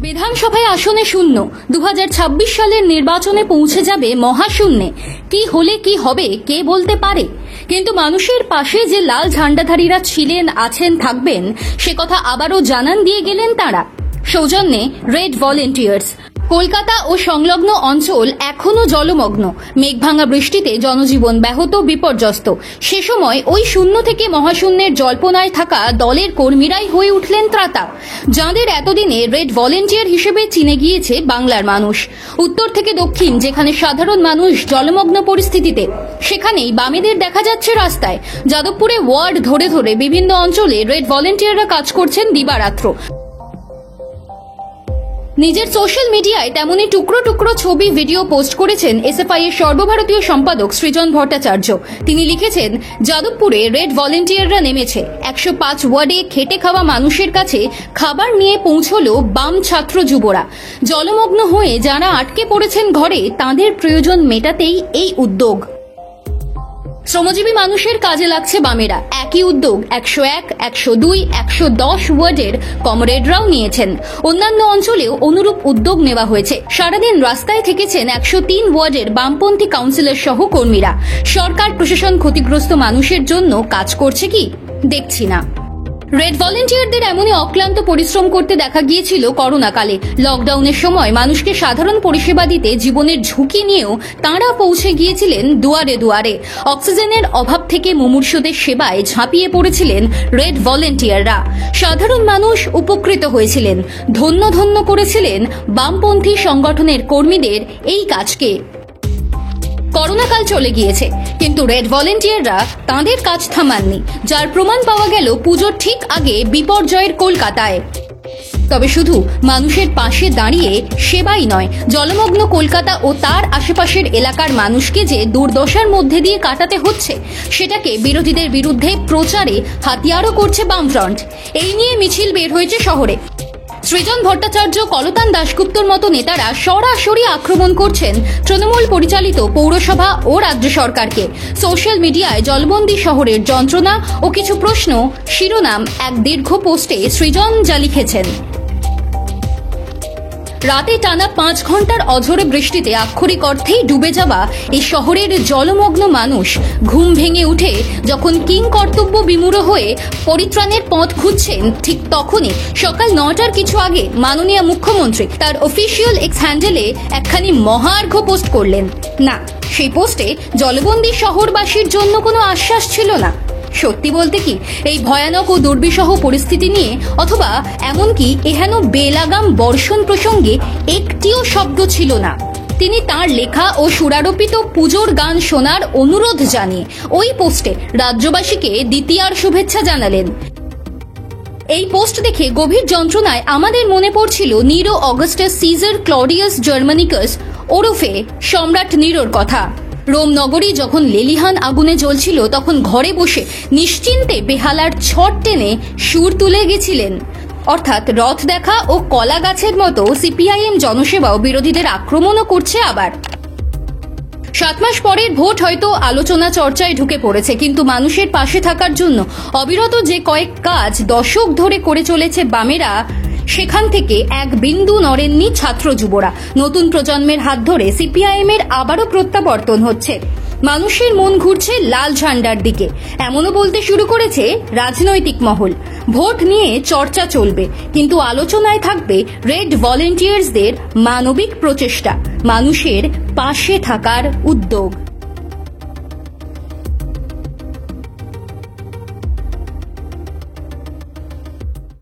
বিধানসভায় আসনে শূন্য 2026 সালের নির্বাচনে পৌঁছে যাবে মহাশূন্যে। কি হলে কি হবে কে বলতে পারে, কিন্তু মানুষের পাশে যে লাল ঝান্ডাধারীরা ছিলেন, আছেন, থাকবেন সে কথা আবারও জানান দিয়ে গেলেন তারা। সৌজন্যে রেড ভলেন্টিয়ার্স। কলকাতা ও সংলগ্ন অঞ্চল এখনো জলমগ্ন, মেঘভাঙা বৃষ্টিতে জনজীবন ব্যাহত, বিপর্যস্ত। সে সময় ওই শূন্য থেকে মহাশূন্যের জল্পনায় থাকা দলের কর্মীরাই হয়ে উঠলেন ত্রাতা, যাঁদের এতদিনে রেড ভলেন্টিয়ার হিসেবে চিনে গিয়েছে বাংলার মানুষ। উত্তর থেকে দক্ষিণ যেখানে সাধারণ মানুষ জলমগ্ন পরিস্থিতিতে, সেখানেই বামেদের দেখা যাচ্ছে রাস্তায়। যাদবপুরে ওয়ার্ড ধরে ধরে বিভিন্ন অঞ্চলে রেড ভলেন্টিয়াররা কাজ করছেন দিবারাত্র। নিজের সোশ্যাল মিডিয়ায় তেমনি টুকরো টুকরো ছবি, ভিডিও পোস্ট করেছেন এসএফআই এর সর্বভারতীয় সম্পাদক সৃজন ভট্টাচার্য। তিনি লিখেছেন, যাদবপুরে রেড ভলেন্টিয়াররা নেমেছে। 105 ওয়ার্ডে খেটে খাওয়া মানুষের কাছে খাবার নিয়ে পৌঁছলো বাম ছাত্র যুবরা। জলমগ্ন হয়ে যারা আটকে পড়েছেন ঘরে, তাদের প্রয়োজন মেটাতেই এই উদ্যোগ। শ্রমজীবী মানুষের কাজে লাগছে বামেরা। একই উদ্যোগ 101, 102, 110 ওয়ার্ডের কমরেডরাও নিয়েছেন। অন্যান্য অঞ্চলেও অনুরূপ উদ্যোগ নেওয়া হয়েছে। সারাদিন রাস্তায় থেকেছেন 103 ওয়ার্ডের বামপন্থী কাউন্সিলর সহ কর্মীরা। সরকার প্রশাসন ক্ষতিগ্রস্ত মানুষের জন্য কাজ করছে কি, দেখছি না। রেড ভলেন্টিয়ারদের এমনই অক্লান্ত পরিশ্রম করতে দেখা গিয়েছিল করোনাকালে। লকডাউনের সময় মানুষকে সাধারণ পরিষেবা দিতে জীবনের ঝুঁকি নিয়েও তাঁরা পৌঁছে গিয়েছিলেন দুয়ারে দুয়ারে। অক্সিজেনের অভাব থেকে মুমূর্ষুদের সেবায় ঝাঁপিয়ে পড়েছিলেন রেড ভলেন্টিয়াররা। সাধারণ মানুষ উপকৃত হয়েছিলেন, ধন্য ধন্য করেছিলেন বামপন্থী সংগঠনের কর্মীদের এই কাজকে। করোনাকাল চলে গিয়েছে, কিন্তু রেড ভলেন্টিয়াররা তাঁদের কাজ থামাননি, যার প্রমাণ পাওয়া গেল পুজোর ঠিক আগে বিপর্যয়ের কলকাতায়। তবে শুধু মানুষের পাশে দাঁড়িয়ে সেবাই নয়, জলমগ্ন কলকাতা ও তার আশেপাশের এলাকার মানুষকে যে দুর্দশার মধ্যে দিয়ে কাটাতে হচ্ছে, সেটাকে বিরোধীদের বিরুদ্ধে প্রচারে হাতিয়ারও করছে বামফ্রন্ট। এই নিয়ে মিছিল বের হয়েছে শহরে। সৃজন ভট্টাচার্য, কলতান দাশগুপ্তর মতো নেতারা সরাসরি আক্রমণ করছেন তৃণমূল পরিচালিত পৌরসভা ও রাজ্য সরকারকে। সোশ্যাল মিডিয়ায় জলবন্দী শহরের যন্ত্রণা ও কিছু প্রশ্ন শিরোনাম এক দীর্ঘ পোস্টে সৃজন যা লিখেছেন। রাতে টানা 5 ঘন্টার অঝোরে বৃষ্টিতে আক্ষরিক অর্থেই ডুবে যাওয়া এই শহরের জলমগ্ন মানুষ ঘুম ভেঙে উঠে যখন কিং কর্তব্য বিমূঢ় হয়ে পরিত্রাণের পথ খুঁজছেন, ঠিক তখনই সকাল 9টার কিছু আগে মাননীয় মুখ্যমন্ত্রী তার অফিসিয়াল এক্স হ্যান্ডেলে একখানি মহার্ঘ পোস্ট করলেন। না, সেই পোস্টে জলবন্দী শহরবাসীর জন্য কোনো আশ্বাস ছিল না। সত্যি বলতে কি, এই ভয়ানক ও দুর্বিষহ পরিস্থিতি নিয়ে অথবা এমনকি এহেন বেলাগাম বর্ষণ প্রসঙ্গে একটিও শব্দ ছিল না। তিনি তার লেখা ও সুরারোপিত পুজোর গান শোনার অনুরোধ জানিয়ে ওই পোস্টে রাজ্যবাসীকে দ্বিতীয়ার শুভেচ্ছা জানালেন। এই পোস্ট দেখে গভীর যন্ত্রণায় আমাদের মনে পড়ছিল নিরো অগাস্টাস সিজার ক্লডিয়াস জার্মানিকাস ওরফে সম্রাট নিরোর কথা। রোম নগরী যখন লেলিহান আগুনে জ্বলছিল, তখন ঘরে বসে নিশ্চিন্তে বেহালার ছট টেনে সুর তুলে গেছিলেন। অর্থাৎ রথ দেখা ও কলা গাছের মতো সিপিআইএম জনসেবাও বিরোধীদের আক্রমণও করছে আবার। 7 মাস পরের ভোট হয়তো আলোচনা চর্চায় ঢুকে পড়েছে, কিন্তু মানুষের পাশে থাকার জন্য অবিরত যে কয়েক কাজ দশক ধরে করে চলেছে বামেরা, সেখান থেকে এক বিন্দু নড়েননি ছাত্র যুবরা। নতুন প্রজন্মের হাত ধরে সিপিআইএম এর আবারও প্রত্যাবর্তন হচ্ছে। মানুষের মন ঘুরছে লাল ঝান্ডার দিকে, এমনও বলতে শুরু করেছে রাজনৈতিক মহল। ভোট নিয়ে চর্চা চলবে, কিন্তু আলোচনায় থাকবে রেড ভলেন্টিয়ার্সদের মানবিক প্রচেষ্টা, মানুষের পাশে থাকার উদ্যোগ।